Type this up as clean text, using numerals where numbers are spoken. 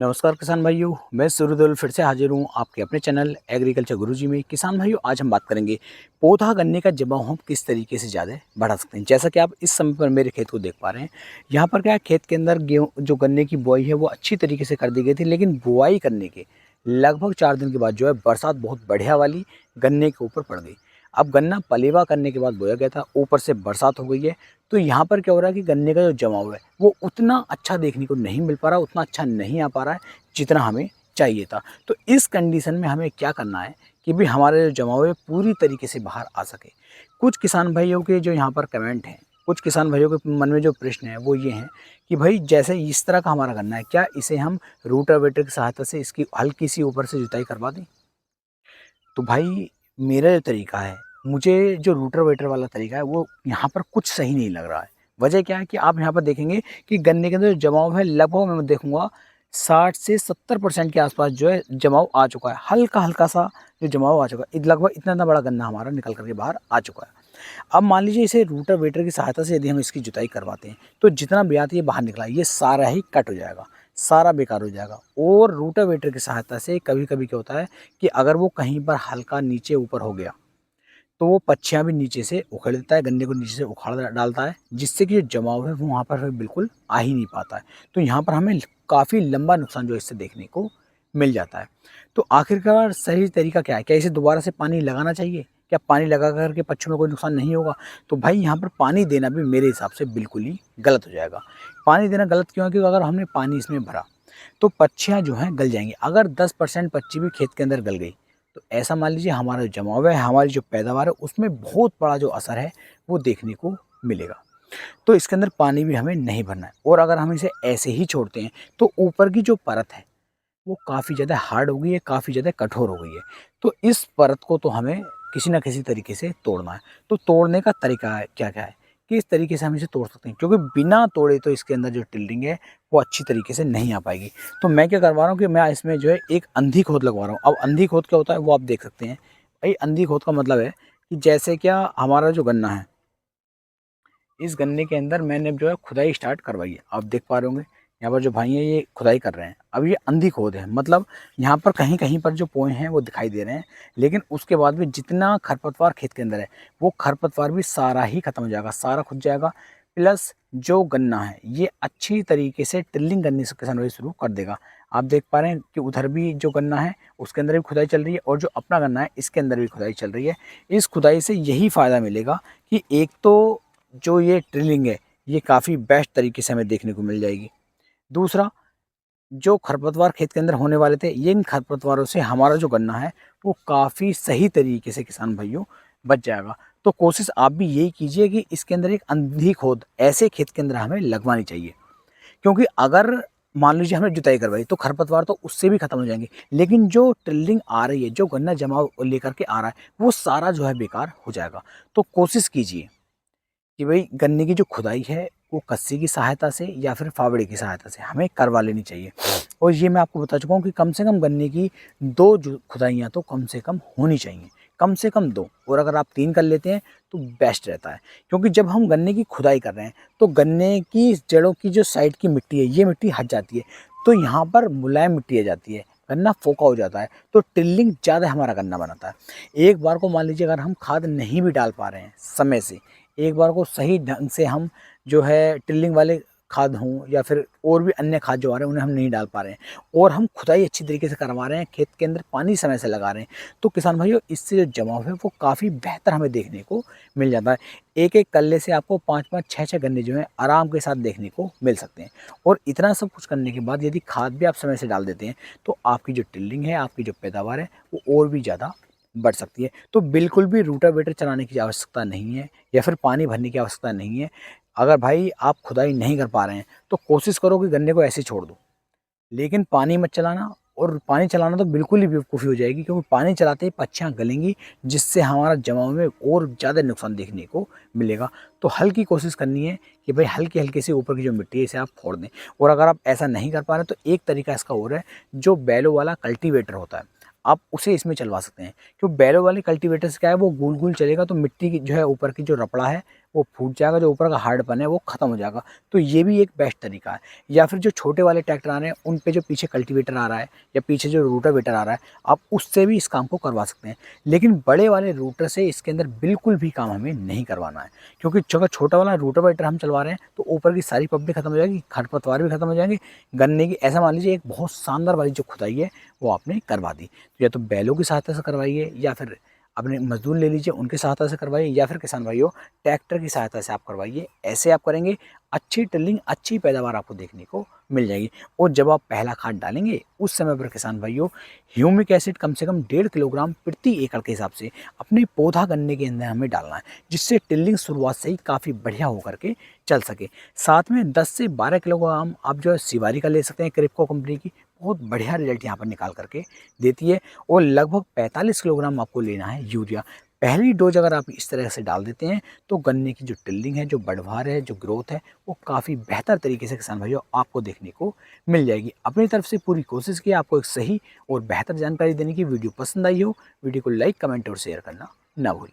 नमस्कार किसान भाइयों, मैं सूर्यदेव फिर से हाजिर हूँ आपके अपने चैनल एग्रीकल्चर गुरुजी में। किसान भाइयों, आज हम बात करेंगे पौधा गन्ने का जमाव हम किस तरीके से ज़्यादा बढ़ा सकते हैं। जैसा कि आप इस समय पर मेरे खेत को देख पा रहे हैं, यहाँ पर क्या है, खेत के अंदर गेहूँ जो गन्ने की बुआई है वो अच्छी तरीके से कर दी गई थी, लेकिन बुआई करने के लगभग 4 दिन के बाद जो है बरसात बहुत बढ़िया वाली गन्ने के ऊपर पड़ गई। अब गन्ना पलेवा करने के बाद बोया गया था, ऊपर से बरसात हो गई है, तो यहाँ पर क्या हो रहा है कि गन्ने का जो जमाव है वो उतना अच्छा देखने को नहीं मिल पा रहा, उतना अच्छा नहीं आ पा रहा है जितना हमें चाहिए था। तो इस कंडीशन में हमें क्या करना है कि भी हमारे जो जमाव है पूरी तरीके से बाहर आ सके। कुछ किसान भाइयों के जो यहाँ पर कमेंट हैं, कुछ किसान भाइयों के मन में जो प्रश्न है वो ये हैं कि भाई जैसे इस तरह का हमारा गन्ना है, क्या इसे हम रूटावेटर की सहायता से इसकी हल्की सी ऊपर से जुताई करवा दें? तो भाई मेरा जो तरीका है, मुझे जो रूटावेटर वाला तरीका है वो यहाँ पर कुछ सही नहीं लग रहा है। वजह क्या है कि आप यहाँ पर देखेंगे कि गन्ने के अंदर जो जमाव है लगभग मैं देखूंगा 60 से 70% के आसपास जो है जमाव आ चुका है। हल्का हल्का सा जो जमाव आ चुका है, लगभग इतना इतना बड़ा गन्ना हमारा निकल करके बाहर आ चुका है। अब मान लीजिए इसे रूटावेटर की सहायता से यदि हम इसकी जुताई करवाते हैं तो जितना भी आती है बाहर निकला ये सारा ही कट हो जाएगा, सारा बेकार हो जाएगा। और रूटावेटर की सहायता से कभी कभी क्या होता है कि अगर वो कहीं पर हल्का नीचे ऊपर हो गया तो वो पच्छियाँ भी नीचे से उखेड़ देता है, गन्ने को नीचे से उखाड़ डालता है, जिससे कि जो जमाव है वो वहाँ पर फिर बिल्कुल आ ही नहीं पाता है। तो यहाँ पर हमें काफ़ी लंबा नुकसान जो है इससे देखने को मिल जाता है। तो आखिरकार सही तरीका क्या है? क्या इसे दोबारा से पानी लगाना चाहिए? क्या पानी लगा कर के पक्षियों में कोई नुकसान नहीं होगा? तो भाई यहाँ पर पानी देना भी मेरे हिसाब से बिल्कुल ही गलत हो जाएगा। पानी देना गलत क्यों है? क्योंकि अगर हमने पानी इसमें भरा तो पक्षियाँ जो हैं गल जाएँगी। अगर 10% पक्षी भी खेत के अंदर गल गई तो ऐसा मान लीजिए हमारा जो जमाव है, हमारी जो पैदावार है उसमें बहुत बड़ा जो असर है वो देखने को मिलेगा। तो इसके अंदर पानी भी हमें नहीं भरना है, और अगर हम इसे ऐसे ही छोड़ते हैं तो ऊपर की जो परत है वो काफ़ी ज़्यादा हार्ड हो गई है, काफ़ी ज़्यादा कठोर हो गई है। तो इस परत को तो हमें किसी न किसी तरीके से तोड़ना है। तो तोड़ने का तरीका है क्या-क्या है कि इस तरीके से हम इसे तोड़ सकते हैं, क्योंकि बिना तोड़े तो इसके अंदर जो टिल्डिंग है वो अच्छी तरीके से नहीं आ पाएगी। तो मैं क्या करवा रहा हूँ कि मैं इसमें जो है एक अंधी खोद लगवा रहा हूँ। अब अंधी खोद क्या होता है वो आप देख सकते हैं। भाई अंधी खोद का मतलब है कि जैसे क्या हमारा जो गन्ना है, इस गन्ने के अंदर मैंने जो है खुदाई स्टार्ट करवाई है। आप देख पा रहे होंगे यहाँ पर जो भाई हैं ये खुदाई कर रहे हैं। अब ये अंधी खोद है, मतलब यहाँ पर कहीं कहीं पर जो पोए हैं वो दिखाई दे रहे हैं, लेकिन उसके बाद भी जितना खरपतवार खेत के अंदर है वो खरपतवार भी सारा ही खत्म हो जाएगा, सारा खुद जाएगा। प्लस जो गन्ना है ये अच्छी तरीके से टिल्लिंग करने से किसान भाई शुरू कर देगा। आप देख पा रहे हैं कि उधर भी जो गन्ना है उसके अंदर भी खुदाई चल रही है, और जो अपना गन्ना है इसके अंदर भी खुदाई चल रही है। इस खुदाई से यही फ़ायदा मिलेगा कि एक तो जो ये ड्रिलिंग है ये काफ़ी बेस्ट तरीके से हमें देखने को मिल जाएगी। दूसरा, जो खरपतवार खेत के अंदर होने वाले थे, ये इन खरपतवारों से हमारा जो गन्ना है वो काफ़ी सही तरीके से किसान भाइयों बच जाएगा। तो कोशिश आप भी यही कीजिए कि इसके अंदर एक अंधी खोद ऐसे खेत के अंदर हमें लगवानी चाहिए, क्योंकि अगर मान लीजिए हमने जुताई करवाई तो खरपतवार तो उससे भी खत्म हो जाएंगे, लेकिन जो टिल्डिंग आ रही है, जो गन्ना जमाव लेकर के आ रहा है वो सारा जो है बेकार हो जाएगा। तो कोशिश कीजिए कि भाई गन्ने की जो खुदाई है वो कस्सी की सहायता से या फिर फावड़े की सहायता से हमें करवा लेनी चाहिए। और ये मैं आपको बता चुका हूँ कि कम से कम गन्ने की 2 जो खुदाइयाँ तो कम से कम होनी चाहिए, कम से कम 2, और अगर आप 3 कर लेते हैं तो बेस्ट रहता है। क्योंकि जब हम गन्ने की खुदाई कर रहे हैं तो गन्ने की जड़ों की जो साइड की मिट्टी है ये मिट्टी हट जाती है, तो यहाँ पर मुलायम मिट्टी आ जाती है, गन्ना फोका हो जाता है, तो टिल्लिंग ज़्यादा हमारा गन्ना बनाता है। एक बार को मान लीजिए अगर हम खाद नहीं भी डाल पा रहे हैं समय से, एक बार को सही ढंग से हम जो है टिल्लिंग वाले खाद हों या फिर और भी अन्य खाद जो आ रहे हैं उन्हें हम नहीं डाल पा रहे हैं, और हम खुदाई अच्छी तरीके से करवा रहे हैं, खेत के अंदर पानी समय से लगा रहे हैं, तो किसान भाइयों इससे जो जमाव है वो काफ़ी बेहतर हमें देखने को मिल जाता है। एक एक कल्ले से आपको 5-5 6-6 गन्ने जो हैं आराम के साथ देखने को मिल सकते हैं। और इतना सब कुछ करने के बाद यदि खाद भी आप समय से डाल देते हैं तो आपकी जो टिल्लिंग है, आपकी जो पैदावार है वो और भी ज़्यादा बढ़ सकती है। तो बिल्कुल भी रूटावेटर चलाने की आवश्यकता नहीं है या फिर पानी भरने की आवश्यकता नहीं है। अगर भाई आप खुदाई नहीं कर पा रहे हैं तो कोशिश करो कि गन्ने को ऐसे ही छोड़ दो, लेकिन पानी मत चलाना। और पानी चलाना तो बिल्कुल ही बेवकूफ़ी हो जाएगी, क्योंकि पानी चलाते ही पच्छियाँ गलेंगी, जिससे हमारा जमाव में और ज़्यादा नुकसान देखने को मिलेगा। तो हल्की कोशिश करनी है कि भाई हल्की-हल्की सी ऊपर की जो मिट्टी है इसे आप फोड़ दें। और अगर आप ऐसा नहीं कर पा रहे तो एक तरीका इसका और है, जो बैलों वाला कल्टीवेटर होता है, आप उसे इसमें चलवा सकते हैं। क्यों बैलों वाले कल्टीवेटर से क्या है, वो गोल-गोल चलेगा तो मिट्टी की जो है ऊपर की जो रपड़ा है वो फूट जाएगा, जो ऊपर का हार्डपन है वो ख़त्म हो जाएगा। तो ये भी एक बेस्ट तरीका है। या फिर जो छोटे वाले ट्रैक्टर आ रहे हैं उन पे जो पीछे कल्टीवेटर आ रहा है या पीछे जो रोटावेटर आ रहा है, आप उससे भी इस काम को करवा सकते हैं। लेकिन बड़े वाले रूटर से इसके अंदर बिल्कुल भी काम हमें नहीं करवाना है, क्योंकि अगर छोटा वाला रोटावेटर हम चलवा रहे हैं तो ऊपर की सारी पब्लिक खत्म हो जाएगी, खरपतवार भी खत्म हो जाएंगे, गन्ने की ऐसा मान लीजिए एक बहुत शानदार वाली जो खुदाई है वो आपने करवा दी। तो या तो बैलों की सहायता से करवाइए, या फिर अपने मजदूर ले लीजिए उनकी सहायता से करवाइए, या फिर किसान भाइयों ट्रैक्टर की सहायता से आप करवाइए। ऐसे आप करेंगे, अच्छी टिल्लिंग, अच्छी पैदावार आपको देखने को मिल जाएगी। और जब आप पहला खाद डालेंगे उस समय पर किसान भाइयों ह्यूमिक एसिड कम से कम 1.5 किलोग्राम प्रति एकड़ के हिसाब से अपने पौधा गन्ने के अंदर हमें डालना है, जिससे टिल्लिंग शुरुआत से ही काफ़ी बढ़िया होकर के चल सके। साथ में 10 से 12 किलोग्राम आप जो है शिवारी का ले सकते हैं, क्रिप्को कंपनी की, बहुत बढ़िया रिजल्ट यहाँ पर निकाल करके देती है। और लगभग 45 किलोग्राम आपको लेना है यूरिया। पहली डोज अगर आप इस तरह से डाल देते हैं तो गन्ने की जो टिल्लिंग है, जो बढ़वार है, जो ग्रोथ है, वो काफ़ी बेहतर तरीके से किसान भाइयों आपको देखने को मिल जाएगी। अपनी तरफ से पूरी कोशिश की आपको एक सही और बेहतर जानकारी देने की। वीडियो पसंद आई हो, वीडियो को लाइक, कमेंट और शेयर करना ना भूलें।